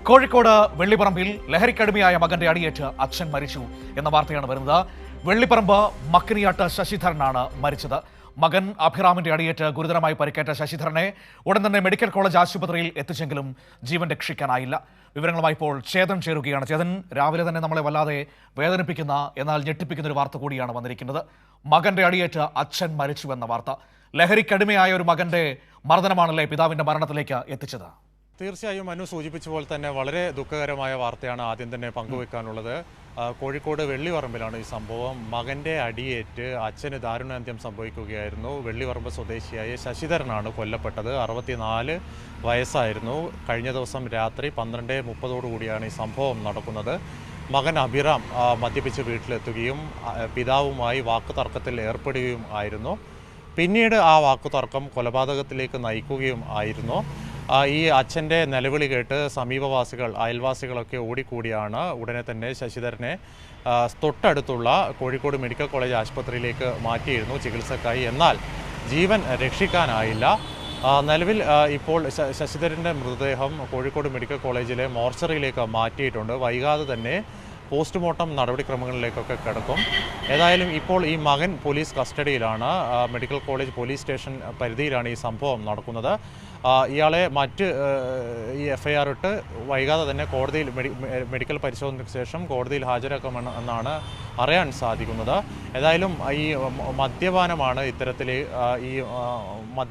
കോഴിക്കോട് വെള്ളിപ്പറമ്പിൽ ലഹരിക്കടിമയായ മകന്റെ അടിയേറ്റ് അച്ഛൻ മരിച്ചു എന്ന വാർത്തയാണ് വരുന്നത്. വെള്ളിപ്പറമ്പ് മക്കിനിയാട്ട് ശശിധരനാണ് മരിച്ചത്. മകൻ അഭിറാമിന്റെ അടിയേറ്റ് ഗുരുതരമായി പരിക്കേറ്റ ശശിധരനെ ഉടൻ തന്നെ മെഡിക്കൽ കോളേജ് ആശുപത്രിയിൽ എത്തിച്ചെങ്കിലും ജീവൻ രക്ഷിക്കാനായില്ല. വിവരങ്ങളുമായി ഇപ്പോൾ ചേതൻ ചേരുകയാണ്. ചേതൻ, രാവിലെ തന്നെ നമ്മളെ വല്ലാതെ വേദനിപ്പിക്കുന്ന എന്നാൽ ഞെട്ടിപ്പിക്കുന്ന ഒരു വാർത്ത കൂടിയാണ് വന്നിരിക്കുന്നത്. മകന്റെ അടിയേറ്റ് അച്ഛൻ മരിച്ചു എന്ന വാർത്ത. ലഹരിക്കടിമയായ ഒരു മകന്റെ മർദ്ദനമാണല്ലേ പിതാവിന്റെ മരണത്തിലേക്ക് എത്തിച്ചത്? തീർച്ചയായും മനു സൂചിപ്പിച്ച പോലെ തന്നെ വളരെ ദുഃഖകരമായ വാർത്തയാണ് ആദ്യം തന്നെ പങ്കുവെക്കാനുള്ളത്. കോഴിക്കോട് വെള്ളിപ്പറമ്പിലാണ് ഈ സംഭവം. മകൻ്റെ അടിയേറ്റ് അച്ഛന് ദാരുണാന്ത്യം സംഭവിക്കുകയായിരുന്നു. വെള്ളിപ്പറമ്പ് സ്വദേശിയായ ശശിധരനാണ് കൊല്ലപ്പെട്ടത്. 64 വയസ്സായിരുന്നു. കഴിഞ്ഞ ദിവസം രാത്രി 12:30 ഈ സംഭവം നടക്കുന്നത്. മകൻ അഭിറാം മദ്യപിച്ച് വീട്ടിലെത്തുകയും പിതാവുമായി വാക്കുതർക്കത്തിൽ ഏർപ്പെടുകയും ആയിരുന്നു. പിന്നീട് ആ വാക്കുതർക്കം കൊലപാതകത്തിലേക്ക് നയിക്കുകയും ആയിരുന്നു. ഈ അച്ഛൻ്റെ നിലവിളി കേട്ട് സമീപവാസികൾ അയൽവാസികളൊക്കെ ഓടിക്കൂടിയാണ് ഉടനെ തന്നെ ശശിധരനെ തൊട്ടടുത്തുള്ള കോഴിക്കോട് മെഡിക്കൽ കോളേജ് ആശുപത്രിയിലേക്ക് മാറ്റിയിരുന്നു ചികിത്സക്കായി. എന്നാൽ ജീവൻ രക്ഷിക്കാനായില്ല. നിലവിൽ ഇപ്പോൾ ശശിധരൻ്റെ മൃതദേഹം കോഴിക്കോട് മെഡിക്കൽ കോളേജിലെ മോർച്ചറിയിലേക്ക് മാറ്റിയിട്ടുണ്ട്. വൈകാതെ തന്നെ പോസ്റ്റ്മോർട്ടം നടപടിക്രമങ്ങളിലേക്കൊക്കെ കിടക്കും. ഏതായാലും ഇപ്പോൾ ഈ മകൻ പോലീസ് കസ്റ്റഡിയിലാണ്. മെഡിക്കൽ കോളേജ് പോലീസ് സ്റ്റേഷൻ പരിധിയിലാണ് ഈ സംഭവം നടക്കുന്നത്. ഇയാളെ ഈ FIR ഇട്ട് വൈകാതെ തന്നെ കോടതിയിൽ മെഡിക്കൽ പരിശോധനയ്ക്ക് ശേഷം കോടതിയിൽ ഹാജരാക്കുമെന്നാണ് അറിയാൻ സാധിക്കുന്നത്. ഏതായാലും ഈ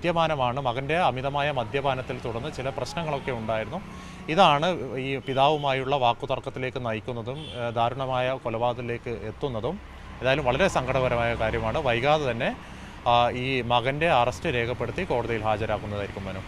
മദ്യപാനമാണ് മകൻ്റെ അമിതമായ മദ്യപാനത്തിൽ തുടർന്ന് ചില പ്രശ്നങ്ങളൊക്കെ ഉണ്ടായിരുന്നു. ഇതാണ് ഈ പിതാവുമായുള്ള വാക്കുതർക്കത്തിലേക്ക് നയിക്കുന്നതും ദാരുണമായ കൊലപാതകത്തിലേക്ക് എത്തുന്നതും. ഏതായാലും വളരെ സങ്കടകരമായ കാര്യമാണ്. വൈകാതെ തന്നെ ഈ മകൻ്റെ അറസ്റ്റ് രേഖപ്പെടുത്തി കോടതിയിൽ ഹാജരാക്കുന്നതായിരിക്കും മനു.